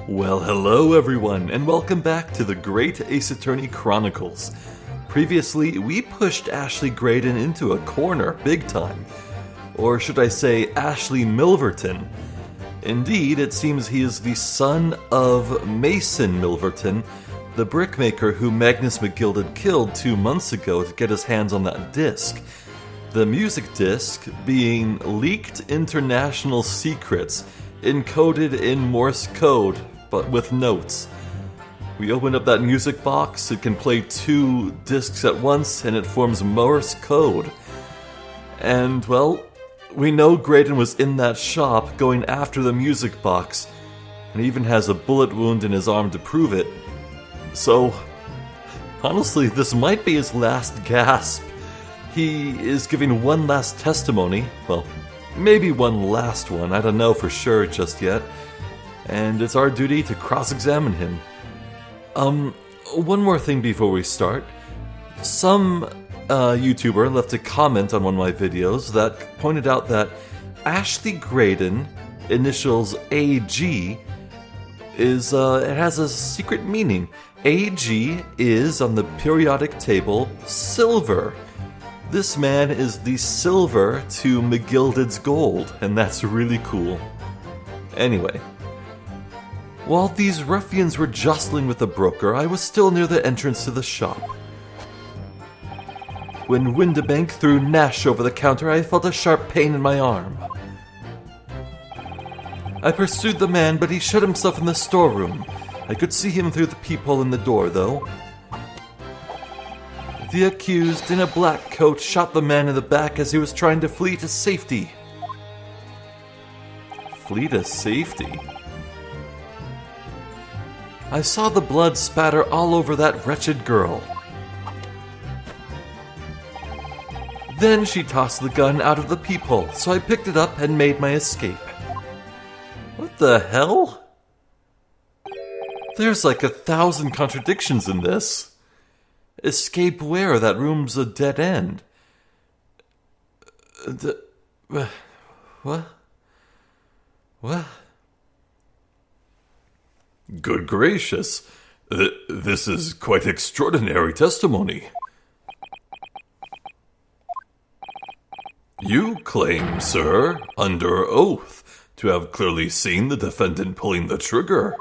Well, hello everyone, and welcome back to the Great Ace Attorney Chronicles. Previously, we pushed Ashley Graydon into a corner, big time. Or should I say, Ashley Milverton. Indeed, it seems he is the son of Mason Milverton, the brickmaker who Magnus McGilded killed 2 months ago to get his hands on that disc. The music disc being leaked international secrets, encoded in Morse code, but with notes. We open up that music box, it can play 2 discs at once, and it forms Morse code. And, well, we know Graydon was in that shop going after the music box, and he even has a bullet wound in his arm to prove it. So, honestly, this might be his last gasp. He is giving one last testimony, well, maybe one last one, I don't know for sure just yet. And it's our duty to cross-examine him. One more thing before we start. Some YouTuber left a comment on one of my videos that pointed out that Ashley Graydon, initials AG, is, it has a secret meaning. AG is, on the periodic table, silver. This man is the silver to McGilded's gold, and that's really cool. Anyway, while these ruffians were jostling with the broker, I was still near the entrance to the shop. When Windibank threw Nash over the counter, I felt a sharp pain in my arm. I pursued the man, but he shut himself in the storeroom. I could see him through the peephole in the door, though. The accused, in a black coat, shot the man in the back as he was trying to flee to safety. Flee to safety? I saw the blood spatter all over that wretched girl. Then she tossed the gun out of the peephole, so I picked it up and made my escape. What the hell? There's like 1,000 contradictions in this. Escape where? That room's a dead end. What? What? Good gracious. This is quite extraordinary testimony. You claim, sir, under oath, to have clearly seen the defendant pulling the trigger.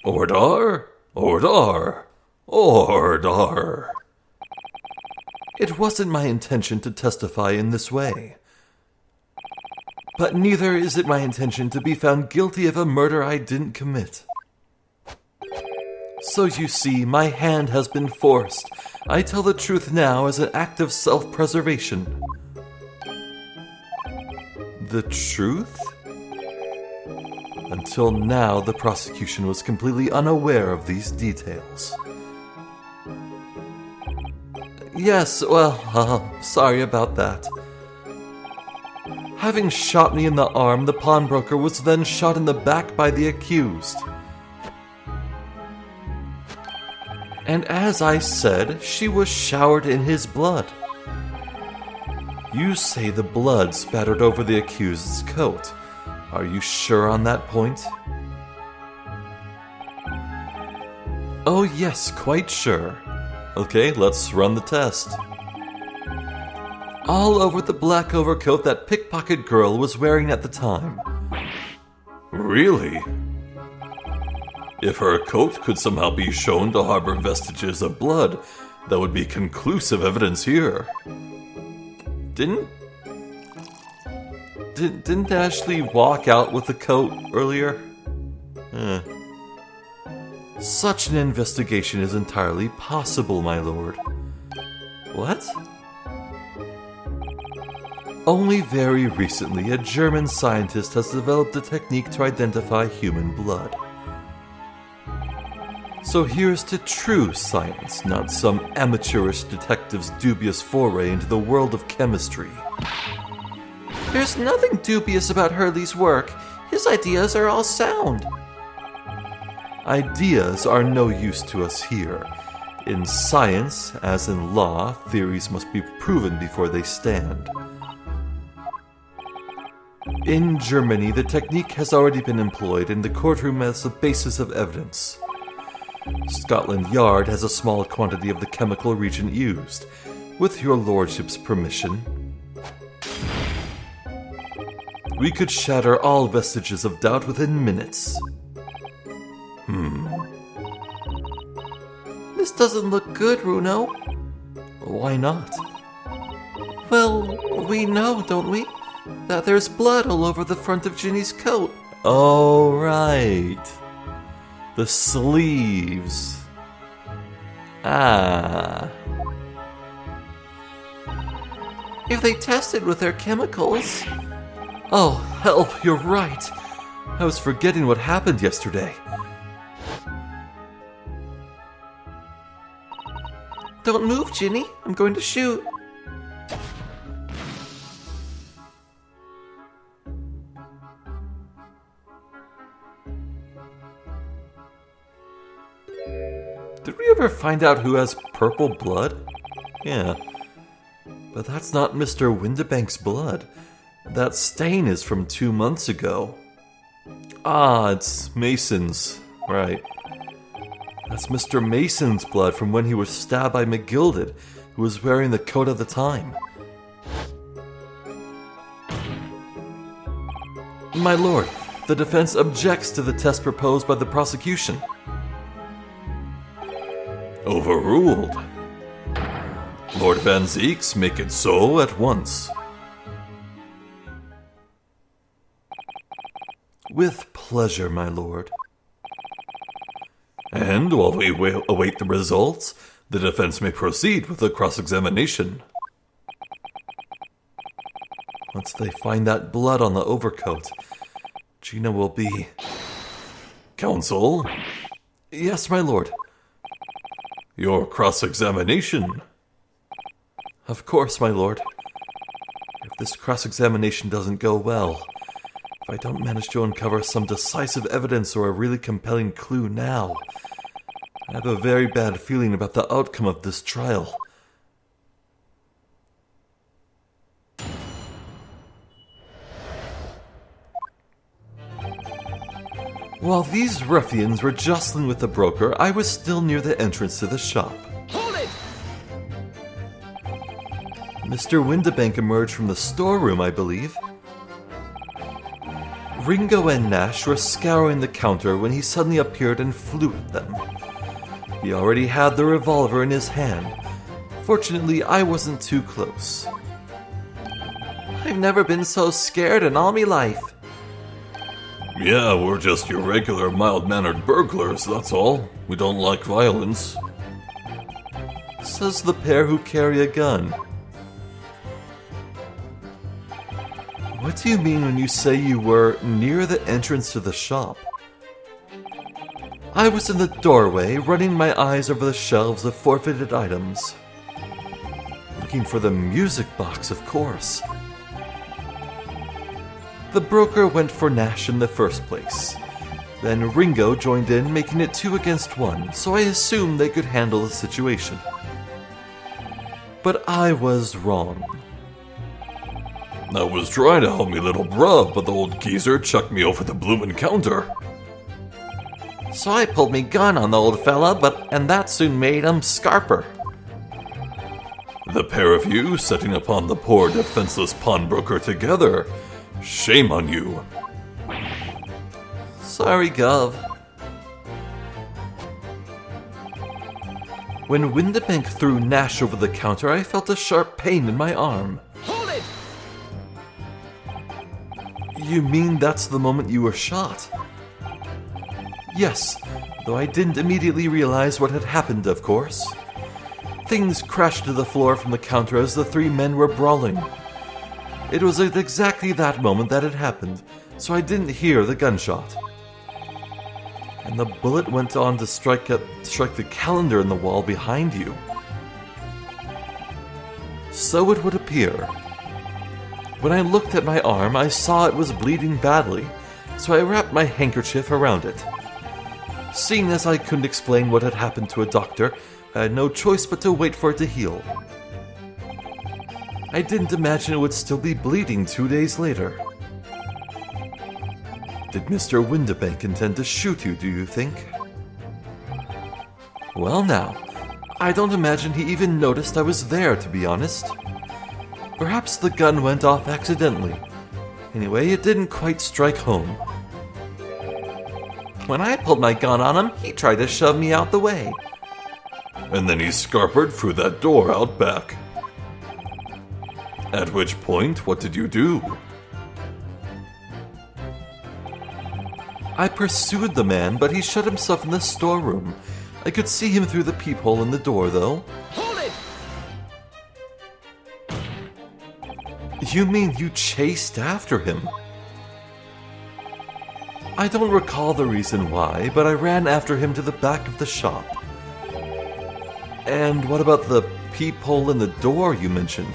Ordar? Ordar? Ordar? It wasn't my intention to testify in this way. But neither is it my intention to be found guilty of a murder I didn't commit. So you see, my hand has been forced. I tell the truth now as an act of self-preservation. The truth? Until now, the prosecution was completely unaware of these details. Yes, well, sorry about that. Having shot me in the arm, the pawnbroker was then shot in the back by the accused. And as I said, she was showered in his blood. You say the blood spattered over the accused's coat. Are you sure on that point? Oh yes, quite sure. Okay, let's run the test. All over the black overcoat that pickpocket girl was wearing at the time. Really? If her coat could somehow be shown to harbor vestiges of blood, that would be conclusive evidence here. Didn't Ashley walk out with the coat earlier? Such an investigation is entirely possible, my lord. What? Only very recently, a German scientist has developed a technique to identify human blood. So here's to true science, not some amateurish detective's dubious foray into the world of chemistry. There's nothing dubious about Hurley's work. His ideas are all sound. Ideas are no use to us here. In science, as in law, theories must be proven before they stand. In Germany, the technique has already been employed in the courtroom as a basis of evidence. Scotland Yard has a small quantity of the chemical reagent used. With your lordship's permission, we could shatter all vestiges of doubt within minutes. This doesn't look good, Runo. Why not? Well, we know, don't we, that there's blood all over the front of Ginny's coat. Oh, right. The sleeves. Ah. If they tested with their chemicals... Oh, help, you're right. I was forgetting what happened yesterday. Don't move, Ginny. I'm going to shoot. Did we ever find out who has purple blood? Yeah. But that's not Mr. Windibank's blood. That stain is from 2 months ago. Ah, it's Mason's. Right. That's Mr. Mason's blood from when he was stabbed by McGilded, who was wearing the coat at the time. My lord, the defense objects to the test proposed by the prosecution. Overruled. Lord Van Zeeks, make it so at once. With pleasure, my lord. And while we await the results, the defense may proceed with the cross-examination. Once they find that blood on the overcoat, Gina will be... Counsel? Yes, my lord. Your cross-examination. Of course, my lord. If this cross-examination doesn't go well, if I don't manage to uncover some decisive evidence or a really compelling clue now, I have a very bad feeling about the outcome of this trial. While these ruffians were jostling with the broker, I was still near the entrance to the shop. Hold it! Mr. Windibank emerged from the storeroom, I believe. Ringo and Nash were scouring the counter when he suddenly appeared and flew at them. He already had the revolver in his hand. Fortunately, I wasn't too close. I've never been so scared in all me life. Yeah, we're just your regular mild-mannered burglars, that's all. We don't like violence. Says the pair who carry a gun. What do you mean when you say you were near the entrance to the shop? I was in the doorway, running my eyes over the shelves of forfeited items. Looking for the music box, of course. The broker went for Nash in the first place. Then Ringo joined in, making it 2 against 1, so I assumed they could handle the situation. But I was wrong. I was trying to help me little bruv, but the old geezer chucked me over the bloomin' counter. So I pulled me gun on the old fella, and that soon made him scarper. The pair of you setting upon the poor defenseless pawnbroker together. Shame on you. Sorry, Gov. When Windibank threw Nash over the counter, I felt a sharp pain in my arm. Hold it! You mean that's the moment you were shot? Yes, though I didn't immediately realize what had happened, of course. Things crashed to the floor from the counter as the 3 men were brawling. It was at exactly that moment that it happened, so I didn't hear the gunshot. And the bullet went on to strike the calendar in the wall behind you. So it would appear. When I looked at my arm, I saw it was bleeding badly, so I wrapped my handkerchief around it. Seeing as I couldn't explain what had happened to a doctor, I had no choice but to wait for it to heal. I didn't imagine it would still be bleeding 2 days later. Did Mr. Windibank intend to shoot you, do you think? Well now, I don't imagine he even noticed I was there, to be honest. Perhaps the gun went off accidentally. Anyway, it didn't quite strike home. When I pulled my gun on him, he tried to shove me out the way. And then he scarpered through that door out back. At which point, what did you do? I pursued the man, but he shut himself in the storeroom. I could see him through the peephole in the door, though. Hold it! You mean you chased after him? I don't recall the reason why, but I ran after him to the back of the shop. And what about the peephole in the door you mentioned?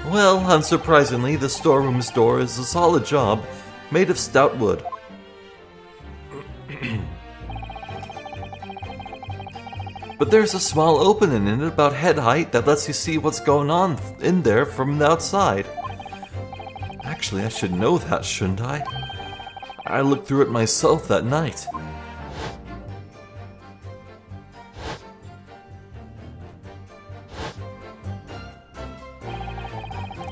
Well, unsurprisingly, the storeroom's door is a solid job, made of stout wood. But there's a small opening in it about head height that lets you see what's going on in there from the outside. Actually, I should know that, shouldn't I? I looked through it myself that night.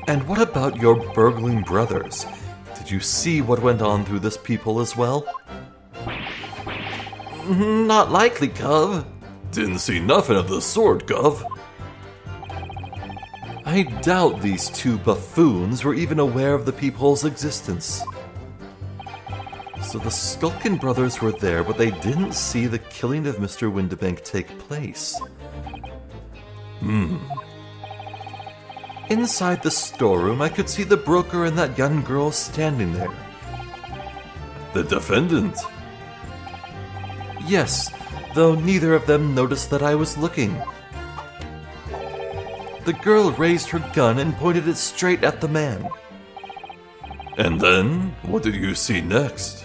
And what about your burgling brothers? Did you see what went on through this peephole as well? Not likely, Gov. Didn't see nothing of the sort, Gov. I doubt these two buffoons were even aware of the peephole's existence. So the Skulkin brothers were there, but they didn't see the killing of Mr. Windibank take place. Inside the storeroom, I could see the broker and that young girl standing there. The defendant? Yes, though neither of them noticed that I was looking. The girl raised her gun and pointed it straight at the man. And then, what did you see next?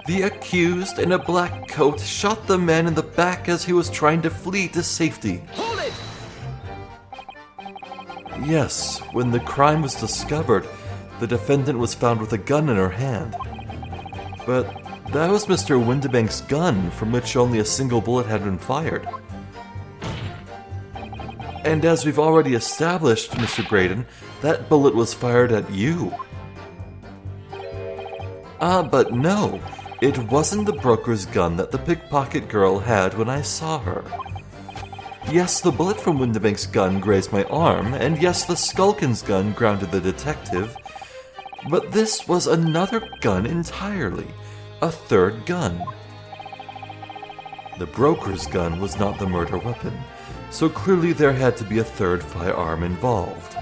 The accused in a black coat shot the man in the back as he was trying to flee to safety. Hold it! Yes, when the crime was discovered, the defendant was found with a gun in her hand. But that was Mr. Windibank's gun, from which only a single bullet had been fired. And as we've already established, Mr. Graydon, that bullet was fired at you. But no, it wasn't the broker's gun that the pickpocket girl had when I saw her. Yes, the bullet from Windibank's gun grazed my arm, and yes, the Skulkin's gun grounded the detective, but this was another gun entirely, a third gun. The broker's gun was not the murder weapon, so clearly there had to be a third firearm involved.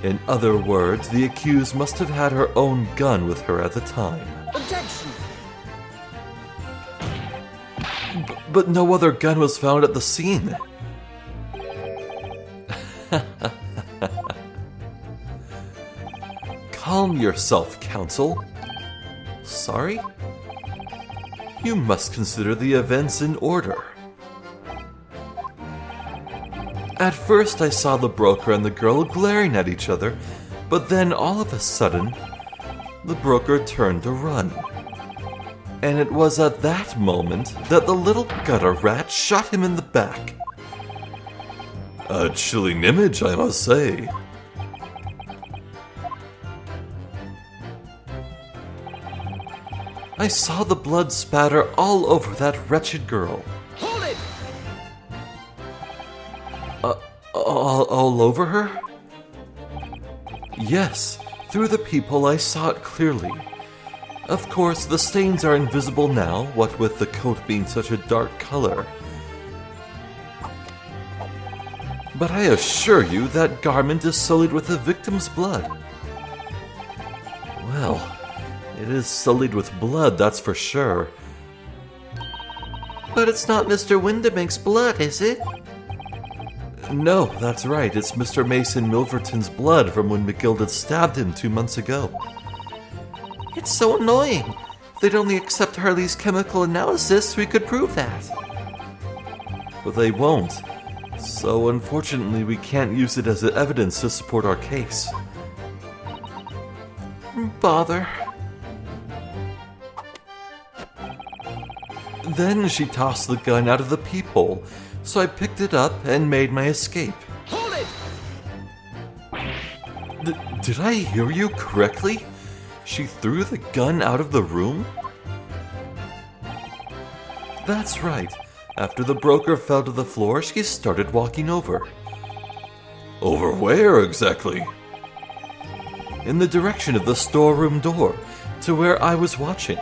In other words, the accused must have had her own gun with her at the time. Objection! But no other gun was found at the scene. Calm yourself, counsel. Sorry? You must consider the events in order. At first I saw the broker and the girl glaring at each other, but then all of a sudden, the broker turned to run. And it was at that moment that the little gutter rat shot him in the back. A chilling image, I must say. I saw the blood spatter all over that wretched girl. Hold it! All over her? Yes, through the peephole I saw it clearly. Of course, the stains are invisible now, what with the coat being such a dark color. But I assure you that garment is sullied with the victim's blood. Well, it is sullied with blood, that's for sure. But it's not Mr. Windibank's blood, is it? No, that's right. It's Mr. Mason Milverton's blood from when McGilded stabbed him 2 months ago. It's so annoying. If they'd only accept Harley's chemical analysis, we could prove that. But they won't. So unfortunately, we can't use it as evidence to support our case. Bother. Then she tossed the gun out of the peephole, so I picked it up and made my escape. Hold it! Did I hear you correctly? She threw the gun out of the room? That's right. After the broker fell to the floor, she started walking over. Over where exactly? In the direction of the storeroom door, to where I was watching.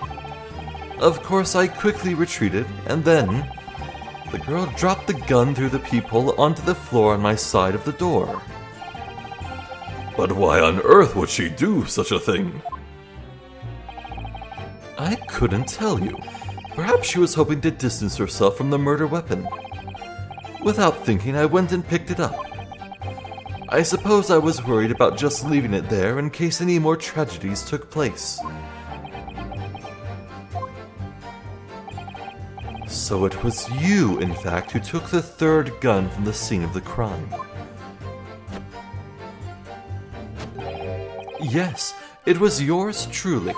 Of course, I quickly retreated, and then the girl dropped the gun through the peephole onto the floor on my side of the door. But why on earth would she do such a thing? I couldn't tell you. Perhaps she was hoping to distance herself from the murder weapon. Without thinking, I went and picked it up. I suppose I was worried about just leaving it there in case any more tragedies took place. So it was you, in fact, who took the third gun from the scene of the crime. Yes, it was yours truly.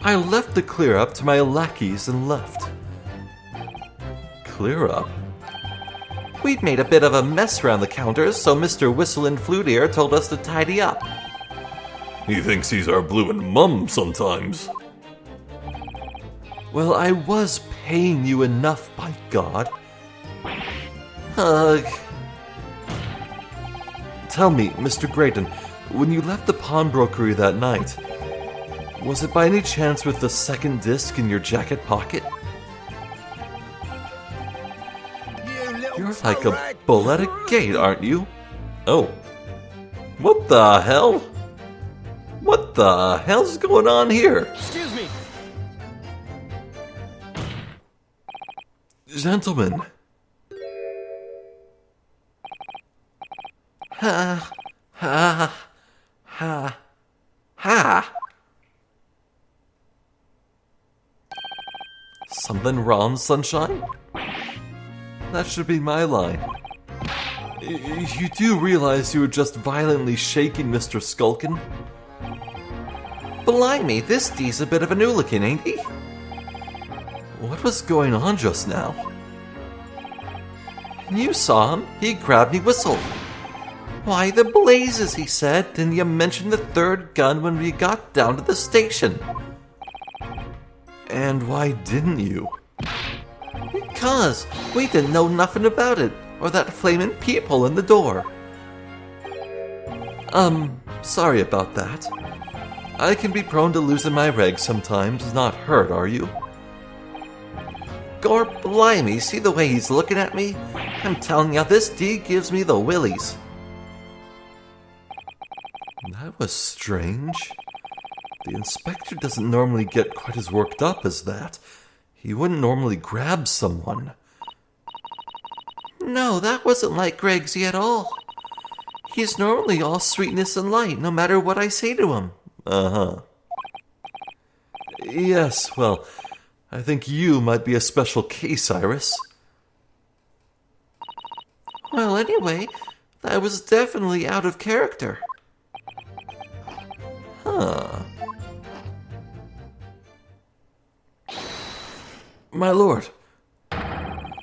I left the clear-up to my lackeys and left. Clear-up? We'd made a bit of a mess around the counters, so Mr. Whistle and Flute Ear told us to tidy up. He thinks he's our bloomin' mum sometimes. Well, I was paying you enough, by God. Ugh. Tell me, Mr. Graydon, when you left the pawnbrokery that night, was it by any chance with the second disc in your jacket pocket? You're like a bull at a gate, aren't you? Oh. What the hell? What the hell's going on here? Excuse me! Gentlemen. Ha. Ha. Ha. Ha. Something wrong, Sunshine? That should be my line. You do realize you were just violently shaking Mr. Skulkin? Blimey, this D's a bit of an hooligan, ain't he? What was going on just now? You saw him. He grabbed me whistle. Why the blazes, he said, didn't you mention the third gun when we got down to the station? And why didn't you? Because we didn't know nothing about it, or that flamin' peephole in the door. Sorry about that. I can be prone to losing my reg sometimes, not hurt, are you? Gor blimey, see the way he's looking at me? I'm telling you, this D gives me the willies. That was strange. The inspector doesn't normally get quite as worked up as that. He wouldn't normally grab someone. No, that wasn't like Gregsy at all. He's normally all sweetness and light, no matter what I say to him. Uh-huh. Yes, well, I think you might be a special case, Iris. Well, anyway, that was definitely out of character. Huh. My lord,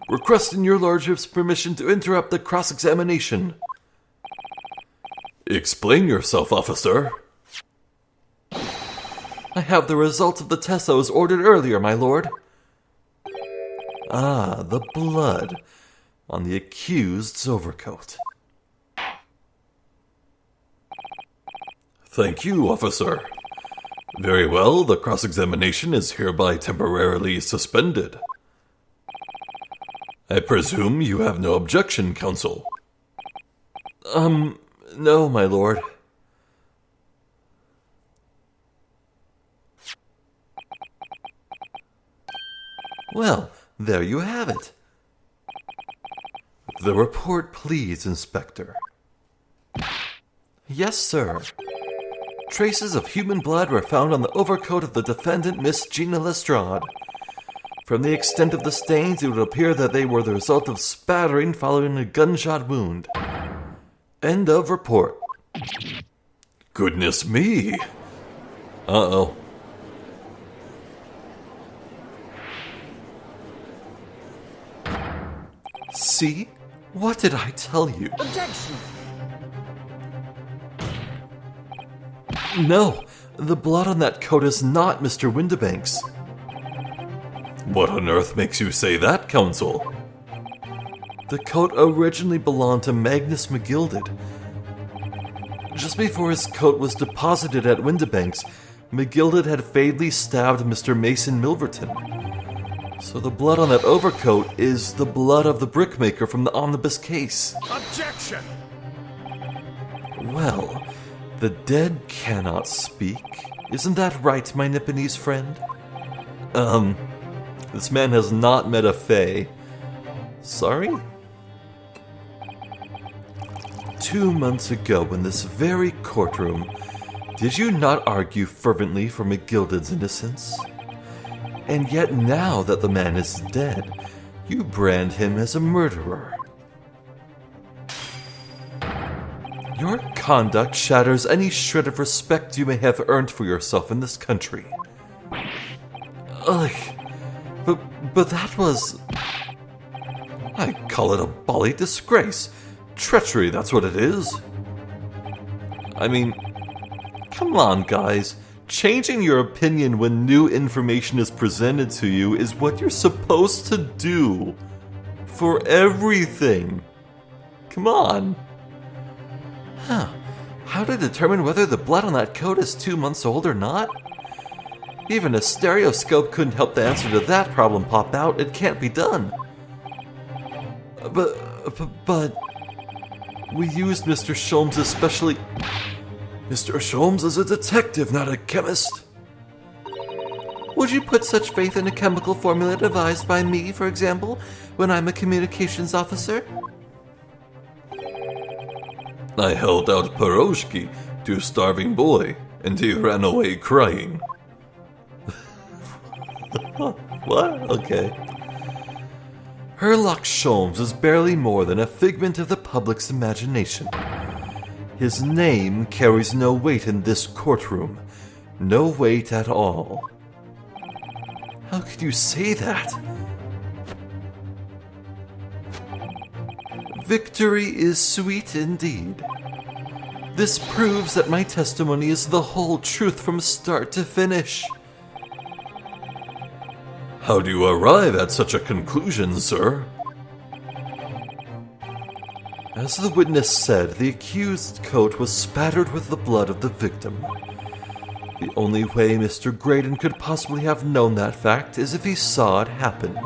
requesting your lordship's permission to interrupt the cross-examination. Explain yourself, officer. I have the results of the test I was ordered earlier, my lord. Ah, the blood on the accused's overcoat. Thank you, officer. Very well, the cross-examination is hereby temporarily suspended. I presume you have no objection, counsel. No, my lord. Well, there you have it. The report, please, Inspector. Yes, sir. Traces of human blood were found on the overcoat of the defendant, Miss Gina Lestrade. From the extent of the stains, it would appear that they were the result of spattering following a gunshot wound. End of report. Goodness me. Uh-oh. See? What did I tell you? Objection! No, the blood on that coat is not Mr. Windibank's. What on earth makes you say that, Counsel? The coat originally belonged to Magnus McGilded. Just before his coat was deposited at Windibank's, McGilded had fatally stabbed Mr. Mason Milverton. So the blood on that overcoat is the blood of the brickmaker from the omnibus case. Objection! Well, the dead cannot speak. Isn't that right, my Nipponese friend? This man has not met a fae. Sorry? 2 months ago in this very courtroom, did you not argue fervently for McGilded's innocence? And yet now that the man is dead, you brand him as a murderer. Your conduct shatters any shred of respect you may have earned for yourself in this country. Ugh, but that was... I call it a bally disgrace. Treachery, that's what it is. I mean, come on, guys. Changing your opinion when new information is presented to you is what you're supposed to do. For everything. Come on. Huh. How to determine whether the blood on that coat is 2 months old or not? Even a stereoscope couldn't help the answer to that problem pop out. It can't be done. But... We used Mr. Sholmes especially... Mr. Sholmes is a detective, not a chemist. Would you put such faith in a chemical formula devised by me, for example, when I'm a communications officer? I held out pierogi to a starving boy, and he ran away crying. What? Okay. Herlock Sholmes is barely more than a figment of the public's imagination. His name carries no weight in this courtroom. No weight at all. How could you say that? Victory is sweet indeed. This proves that my testimony is the whole truth from start to finish. How do you arrive at such a conclusion, sir? As the witness said, the accused's coat was spattered with the blood of the victim. The only way Mr. Graydon could possibly have known that fact is if he saw it happen.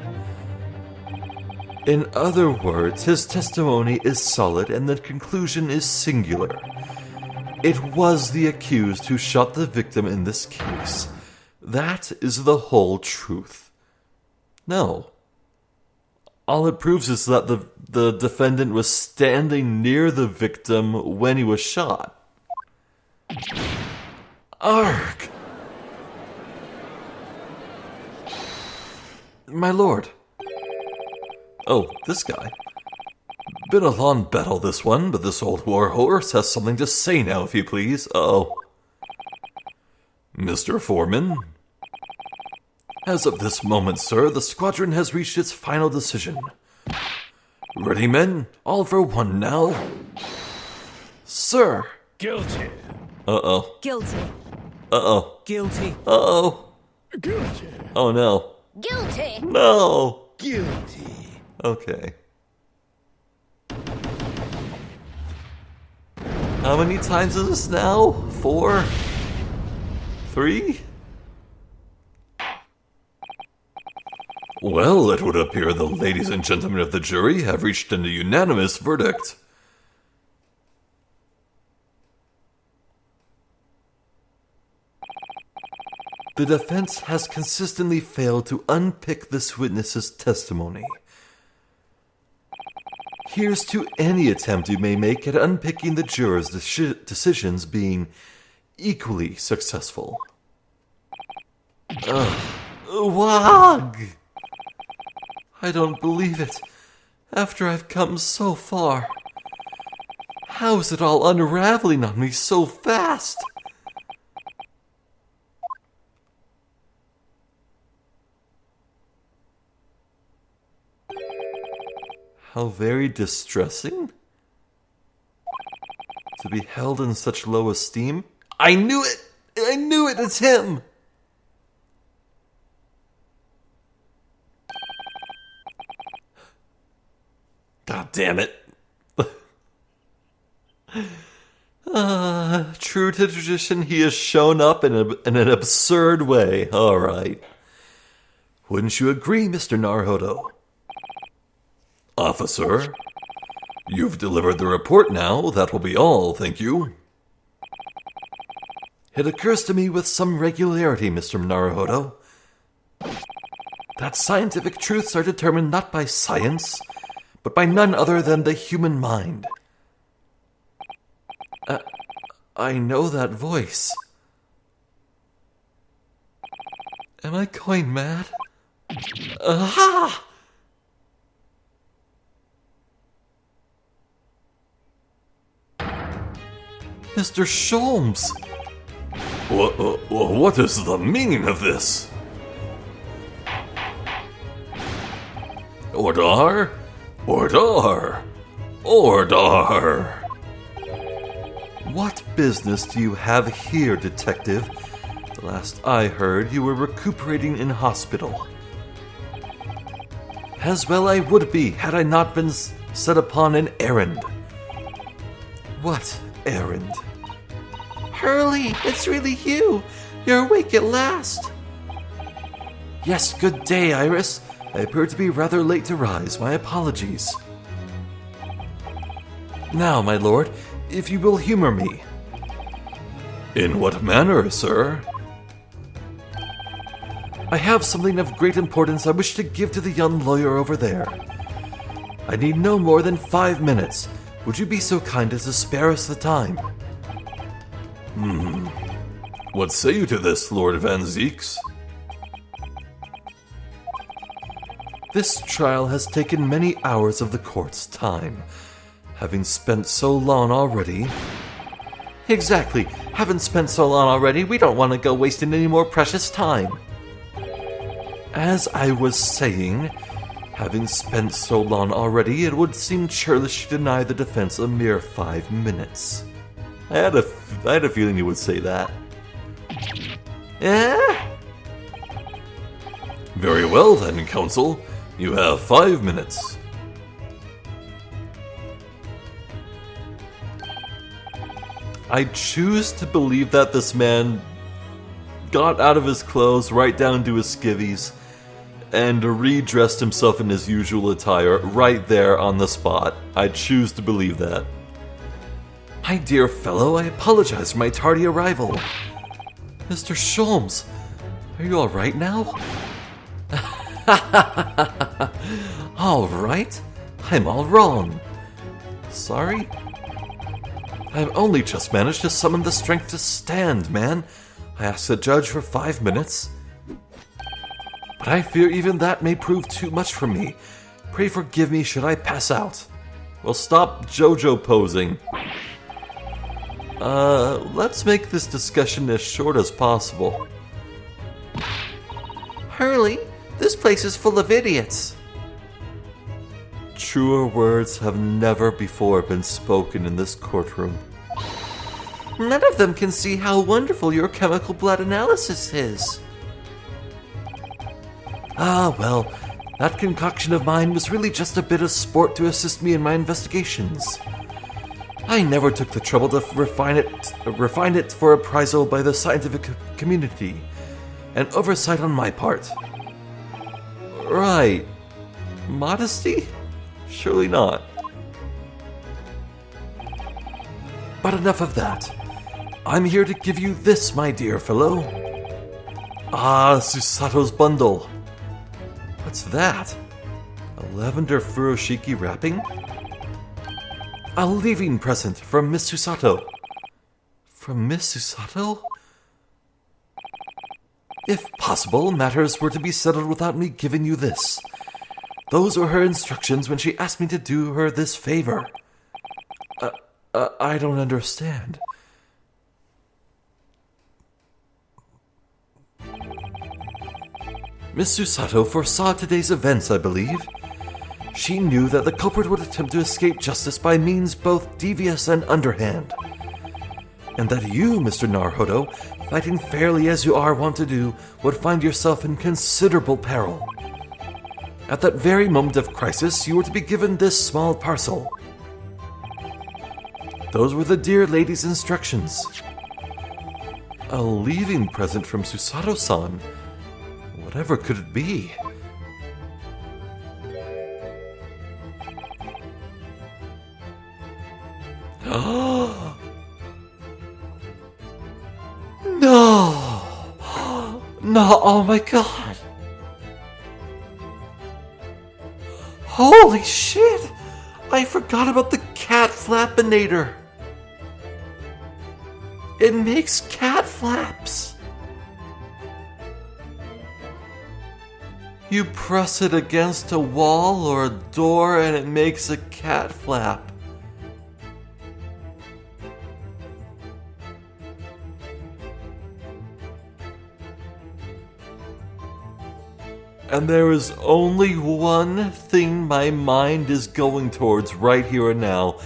In other words, his testimony is solid and the conclusion is singular. It was the accused who shot the victim in this case. That is the whole truth. No. All it proves is that the defendant was standing near the victim when he was shot. Arg! My lord. Oh, this guy. Been a long battle, this one, but this old warhorse has something to say now, if you please. Uh-oh. Mr. Foreman? As of this moment, sir, the squadron has reached its final decision. Ready, men? All for one now. Sir! Guilty. Uh-oh. Guilty. Uh-oh. Guilty. Uh-oh. Guilty. Oh, no. Guilty. No! Guilty. Okay. How many times is this now? 4? 3? Well, it would appear the ladies and gentlemen of the jury have reached a unanimous verdict. The defense has consistently failed to unpick this witness's testimony. Here's to any attempt you may make at unpicking the jurors' decisions being equally successful. Wag! I don't believe it. After I've come so far. How is it all unraveling on me so fast? How very distressing to be held in such low esteem. I knew it! I knew it! It's him! God damn it. True to tradition, he has shown up in an absurd way. All right. Wouldn't you agree, Mr. Naruhodo? Officer, you've delivered the report now. That will be all, thank you. It occurs to me with some regularity, Mr. Naruhodo, that scientific truths are determined not by science, but by none other than the human mind. I know that voice. Am I going mad? Aha! Mr. Sholmes! What is the meaning of this? Ordar? Ordar! Ordar! What business do you have here, detective? The last I heard, you were recuperating in hospital. As well I would be, had I not been set upon an errand. What errand? Hurley, it's really you! You're awake at last! Yes, good day, Iris. I appear to be rather late to rise. My apologies. Now, my lord, if you will humor me. In what manner, sir? I have something of great importance I wish to give to the young lawyer over there. I need no more than 5 minutes. Would you be so kind as to spare us the time? What say you to this, Lord Van Zeeks? This trial has taken many hours of the court's time. Having spent so long already... Exactly. Having spent so long already, we don't want to go wasting any more precious time. As I was saying, having spent so long already, it would seem churlish to deny the defense a mere 5 minutes. I had a feeling you would say that. Very well then, counsel. You have 5 minutes. I choose to believe that this man got out of his clothes right down to his skivvies and redressed himself in his usual attire right there on the spot. I choose to believe that. My dear fellow, I apologize for my tardy arrival. Mr. Sholmes, are you alright now? Alright? I'm all wrong. Sorry? I've only just managed to summon the strength to stand, man. I asked the judge for 5 minutes. But I fear even that may prove too much for me. Pray forgive me should I pass out. Well, stop JoJo posing. Let's make this discussion as short as possible. Hurley, this place is full of idiots. Truer words have never before been spoken in this courtroom. None of them can see how wonderful your chemical blood analysis is. Ah, well, that concoction of mine was really just a bit of sport to assist me in my investigations. I never took the trouble to refine it for appraisal by the scientific community, an oversight on my part. Right. Modesty? Surely not. But enough of that. I'm here to give you this, my dear fellow. Ah, Susato's bundle. What's that? A lavender furoshiki wrapping? A leaving present from Miss Susato. From Miss Susato? If possible, matters were to be settled without me giving you this. Those were her instructions when she asked me to do her this favor. I don't understand. Miss Susato foresaw today's events, I believe. She knew that the culprit would attempt to escape justice by means both devious and underhand. And that you, Mr. Naruhodo, fighting fairly as you are wont to do, would find yourself in considerable peril. At that very moment of crisis, you were to be given this small parcel. Those were the dear lady's instructions. A leaving present from Susato-san. Whatever could it be? No! No, oh my god! Holy shit! I forgot about the cat flappinator! It makes cat flaps! You press it against a wall or a door and it makes a cat flap. And there is only one thing my mind is going towards right here and now.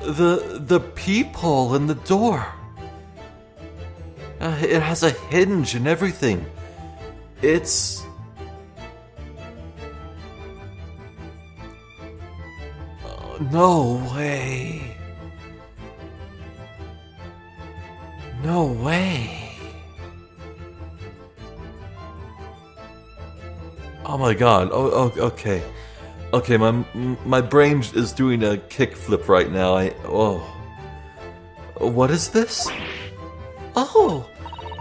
The peephole in the door. It has a hinge and everything. It's... no way. No way. Oh my god. Oh, okay. Okay, my brain is doing a kickflip right now. What is this? Oh,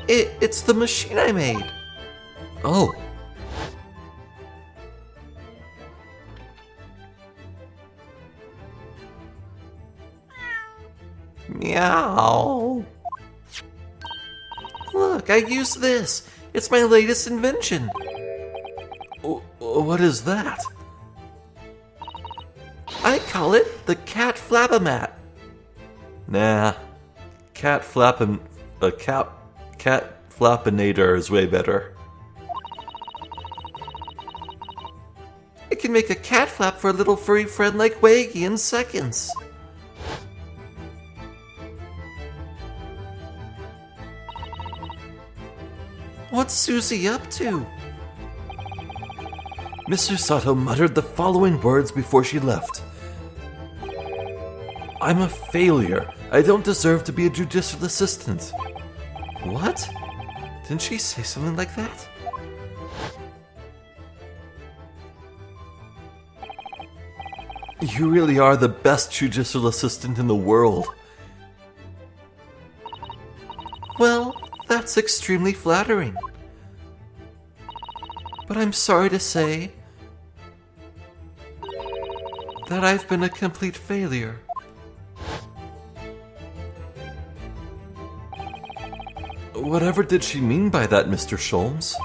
it's the machine I made. Oh. Meow. Look, I used this. It's my latest invention. What is that? I call it the cat flapomat. Nah, cat flapinator is way better. It can make a cat flap for a little furry friend like Waggy in seconds. What's Susie up to? Miss Susato muttered the following words before she left. I'm a failure. I don't deserve to be a judicial assistant. What? Didn't she say something like that? You really are the best judicial assistant in the world. Well, that's extremely flattering. But I'm sorry to say that I've been a complete failure. Whatever did she mean by that, Mr. Sholmes?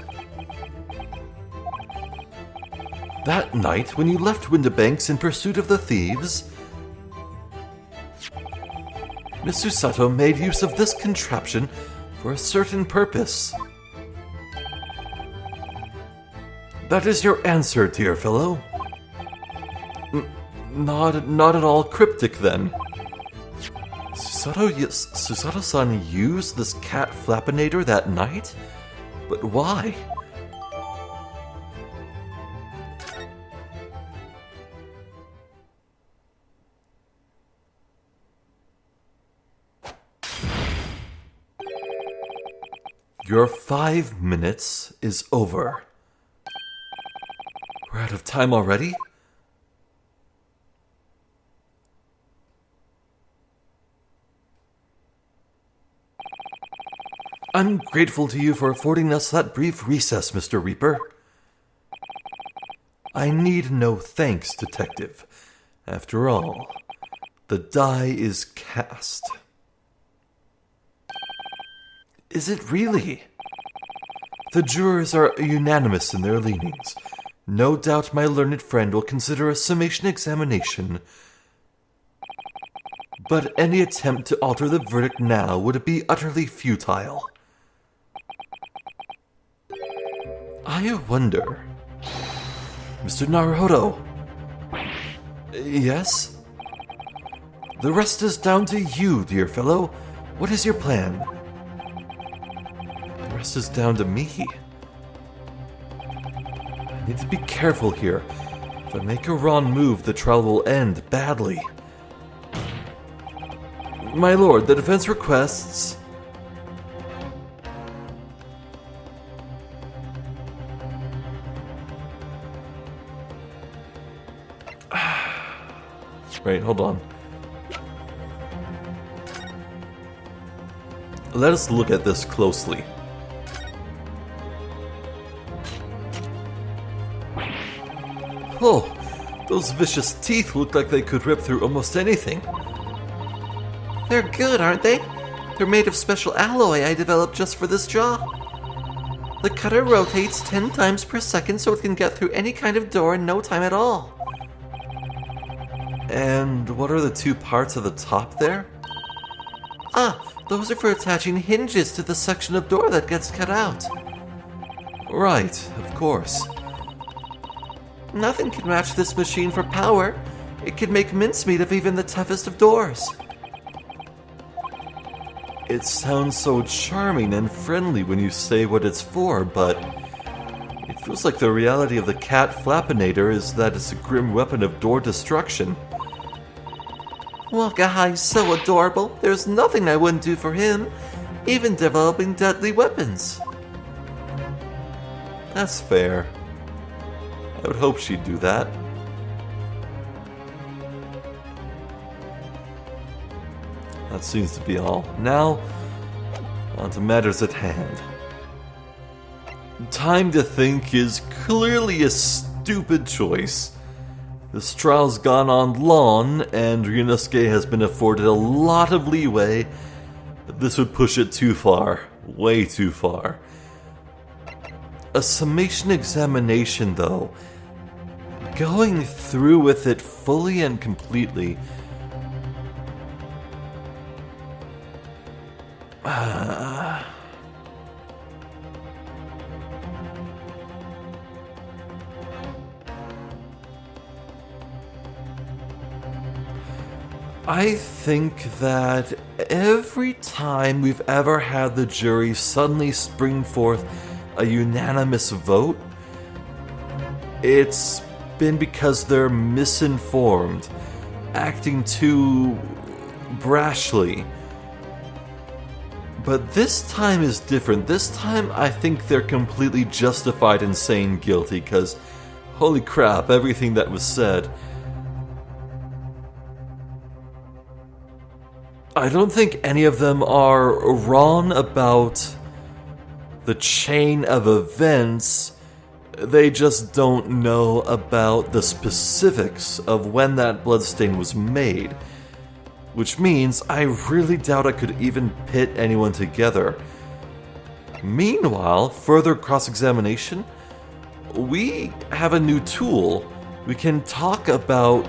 That night, when you left Windibanks in pursuit of the thieves, Miss Susato made use of this contraption for a certain purpose. That is your answer, dear fellow. Not at all cryptic, then. Susato-san used this cat flapinator that night? But why? Your 5 minutes is over. We're out of time already? I'm grateful to you for affording us that brief recess, Mr. Reaper. I need no thanks, Detective. After all, the die is cast. Is it really? The jurors are unanimous in their leanings. No doubt my learned friend will consider a summation examination, but any attempt to alter the verdict now would be utterly futile. I wonder... Mr. Naruhodo? Yes? The rest is down to you, dear fellow. What is your plan? The rest is down to me. I need to be careful here. If I make a wrong move, the trial will end badly. My lord, the defense requests... Wait, hold on. Let us look at this closely. Oh, those vicious teeth look like they could rip through almost anything. They're good, aren't they? They're made of special alloy I developed just for this jaw. The cutter rotates 10 times per second so it can get through any kind of door in no time at all. And what are the two parts at the top there? Ah, those are for attaching hinges to the section of door that gets cut out. Right, of course. Nothing can match this machine for power. It can make mincemeat of even the toughest of doors. It sounds so charming and friendly when you say what it's for, but it feels like the reality of the cat Flappinator is that it's a grim weapon of door destruction. Well, guy's so adorable. There's nothing I wouldn't do for him, even developing deadly weapons. That's fair. I would hope she'd do that. That seems to be all. Now, on to matters at hand. Time to think is clearly a stupid choice. This trial's gone on long, and Ryunosuke has been afforded a lot of leeway. But this would push it too far. Way too far. A summation examination, though, going through with it fully and completely... I think that every time we've ever had the jury suddenly spring forth a unanimous vote, it's been because they're misinformed, acting too brashly. But this time is different. This time I think they're completely justified in saying guilty, because holy crap, everything that was said. I don't think any of them are wrong about the chain of events. They just don't know about the specifics of when that bloodstain was made. Which means I really doubt I could even pit anyone together. Meanwhile, further cross-examination, we have a new tool. We can talk about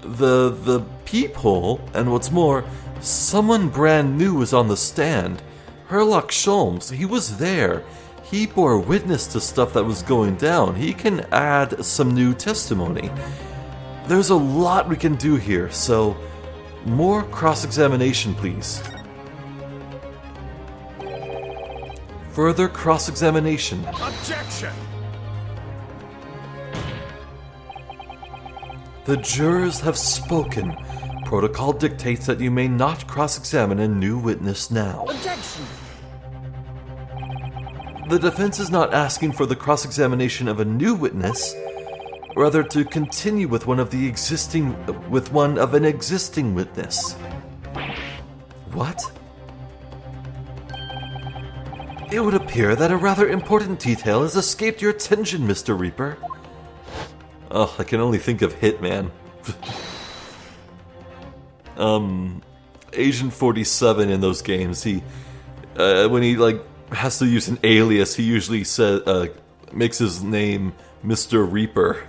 the people, and what's more, someone brand new is on the stand. Herlock Sholmes, he was there. He bore witness to stuff that was going down. He can add some new testimony. There's a lot we can do here, so more cross-examination, please. Further cross-examination. Objection! The jurors have spoken. Protocol dictates that you may not cross-examine a new witness now. Objection! The defense is not asking for the cross-examination of a new witness, rather to continue with one of an existing witness. What? It would appear that a rather important detail has escaped your attention, Mr. Reaper. Oh, I can only think of Hitman. Agent 47 in those games, he when he has to use an alias, he usually says makes his name Mr. Reaper.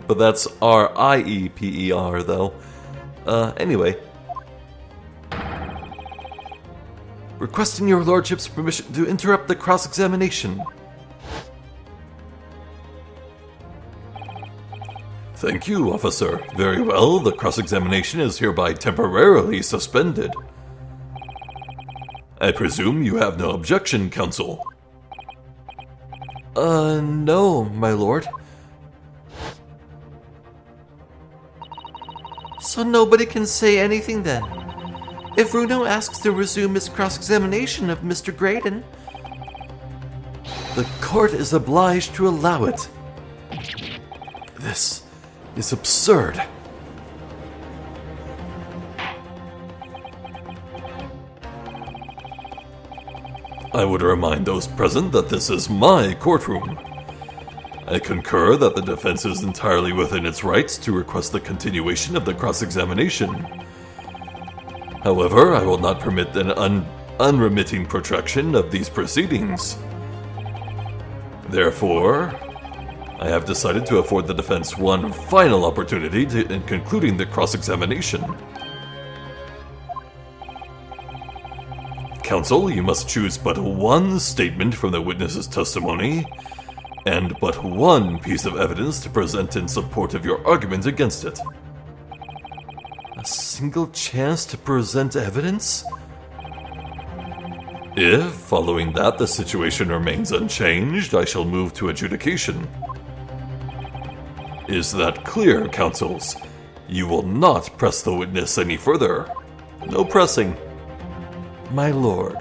But that's R-I-E-P-E-R, though. Anyway. Requesting your lordship's permission to interrupt the cross-examination. Thank you, officer. Very well, the cross-examination is hereby temporarily suspended. I presume you have no objection, counsel? No, my lord. So nobody can say anything then? If Ryuno asks to resume his cross-examination of Mr. Graydon... The court is obliged to allow it. This is absurd. I would remind those present that this is my courtroom. I concur that the defense is entirely within its rights to request the continuation of the cross-examination. However, I will not permit an unremitting protraction of these proceedings. Therefore, I have decided to afford the defense one final opportunity in concluding the cross-examination. Counsel, you must choose but one statement from the witness's testimony, and but one piece of evidence to present in support of your argument against it. A single chance to present evidence? If, following that, the situation remains unchanged, I shall move to adjudication. Is that clear, counsels? You will not press the witness any further. No pressing. My lord.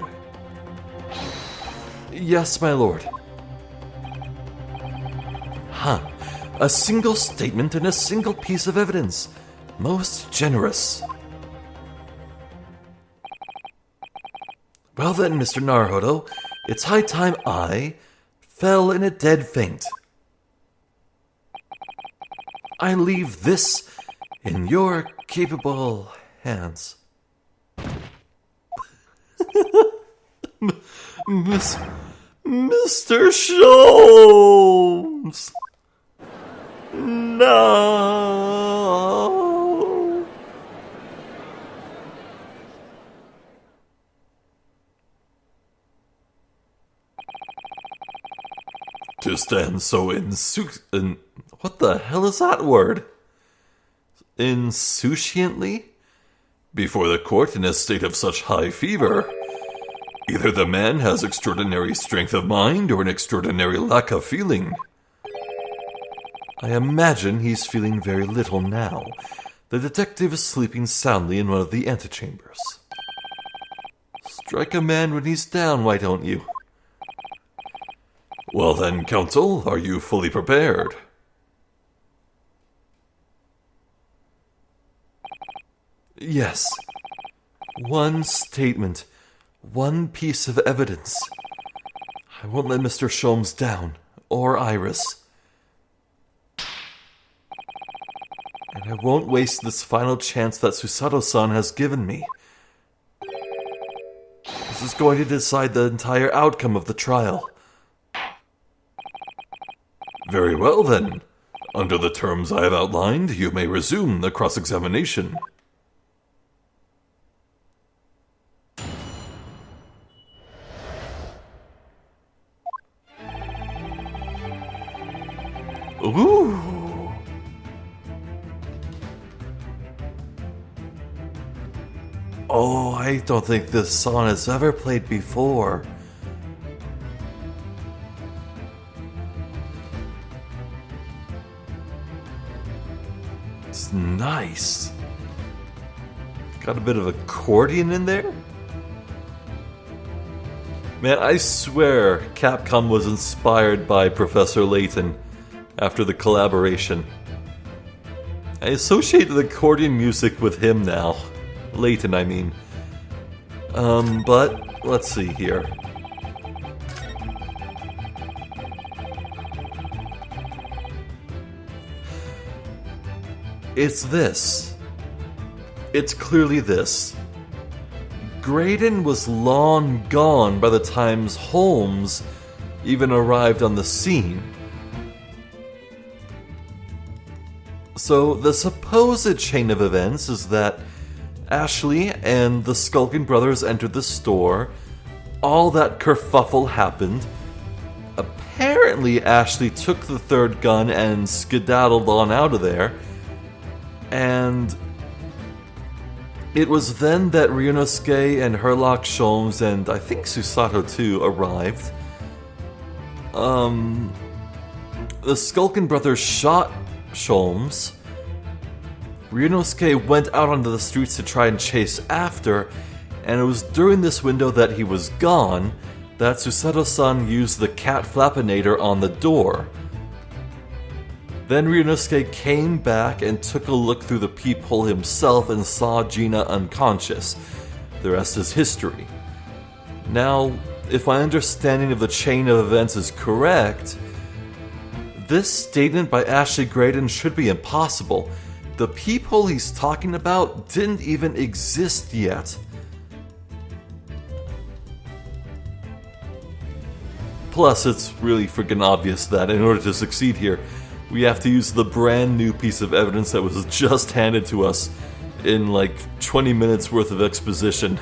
Yes, my lord. A single statement and a single piece of evidence. Most generous. Well then, Mr. Naruhodo, it's high time I fell in a dead faint. I leave this in your capable hands. Mr. Sholmes! No! To stand so what the hell is that word? Insouciantly? Before the court in a state of such high fever. Either the man has extraordinary strength of mind or an extraordinary lack of feeling. I imagine he's feeling very little now. The detective is sleeping soundly in one of the antechambers. Strike a man when he's down, why don't you? Well then, counsel, are you fully prepared? Yes. One statement. One piece of evidence. I won't let Mr. Sholmes down, or Iris. And I won't waste this final chance that Susato-san has given me. This is going to decide the entire outcome of the trial. Very well then. Under the terms I have outlined, you may resume the cross-examination. Ooh. Oh, I don't think this song has ever played before. It's nice. Got a bit of accordion in there. Man, I swear Capcom was inspired by Professor Layton after the collaboration. I associate the accordion music with him now. Layton, I mean. But let's see here. It's this. It's clearly this. Graydon was long gone by the time Holmes even arrived on the scene. So the supposed chain of events is that Ashley and the Skulkin brothers entered the store, all that kerfuffle happened. Apparently Ashley took the third gun and skedaddled on out of there, and it was then that Ryunosuke and Herlock Sholmes and I think Susato too arrived. The Skulkin brothers shot Sholmes. Ryunosuke went out onto the streets to try and chase after, and it was during this window that he was gone that Susato-san used the cat flappinator on the door. Then Ryunosuke came back and took a look through the peephole himself and saw Gina unconscious. The rest is history. Now, if my understanding of the chain of events is correct, this statement by Ashley Graydon should be impossible. The peephole he's talking about didn't even exist yet. Plus, it's really freaking obvious that in order to succeed here, we have to use the brand new piece of evidence that was just handed to us in like 20 minutes worth of exposition.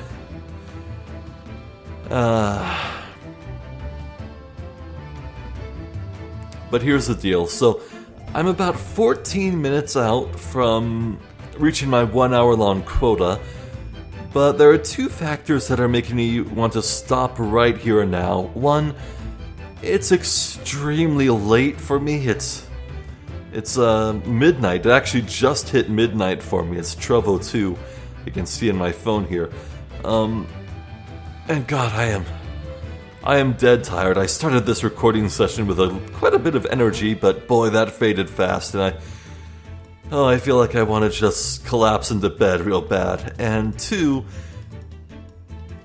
But here's the deal. So, I'm about 14 minutes out from reaching my 1 hour long quota, but there are two factors that are making me want to stop right here and now. One, it's extremely late for me. It's midnight. It actually just hit midnight for me. It's 12:02. You can see in my phone here. And God, I am dead tired. I started this recording session with quite a bit of energy, but boy, that faded fast, and I feel like I want to just collapse into bed real bad. And two,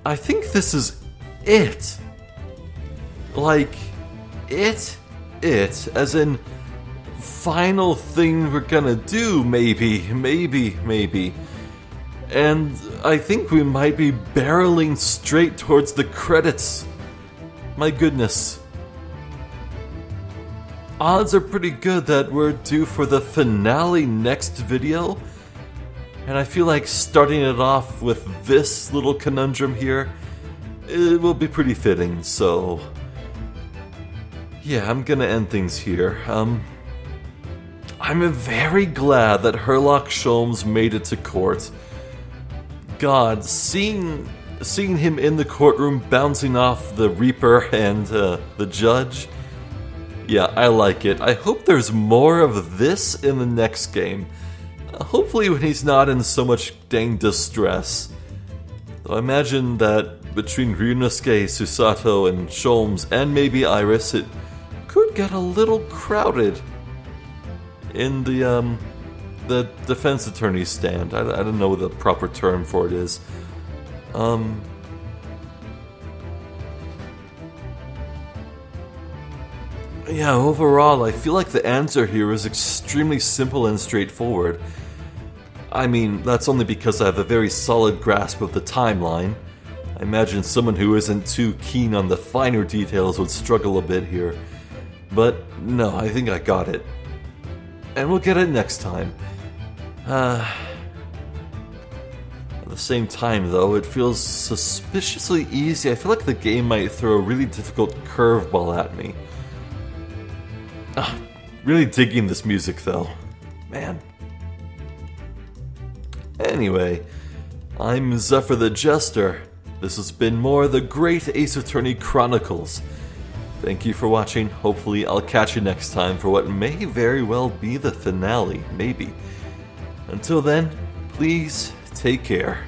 I think this is it. Like, it, as in, final thing we're gonna do, maybe. And I think we might be barreling straight towards the credits. My goodness. Odds are pretty good that we're due for the finale next video, and I feel like starting it off with this little conundrum here, it will be pretty fitting, so yeah, I'm gonna end things here. I'm very glad that Herlock Sholmes made it to court. God, seeing him in the courtroom bouncing off the Reaper and the judge, yeah, I like it. I hope there's more of this in the next game. Hopefully when he's not in so much dang distress. Though I imagine that between Ryunosuke, Susato, and Sholmes, and maybe Iris, it could get a little crowded in the defense attorney's stand. I don't know what the proper term for it is. Yeah, overall, I feel like the answer here is extremely simple and straightforward. I mean, that's only because I have a very solid grasp of the timeline. I imagine someone who isn't too keen on the finer details would struggle a bit here. But no, I think I got it. And we'll get it next time. At the same time, though, it feels suspiciously easy. I feel like the game might throw a really difficult curveball at me. Really digging this music, though. Man. Anyway, I'm Zephyr the Jester. This has been more The Great Ace Attorney Chronicles. Thank you for watching. Hopefully I'll catch you next time for what may very well be the finale, maybe. Until then, please take care.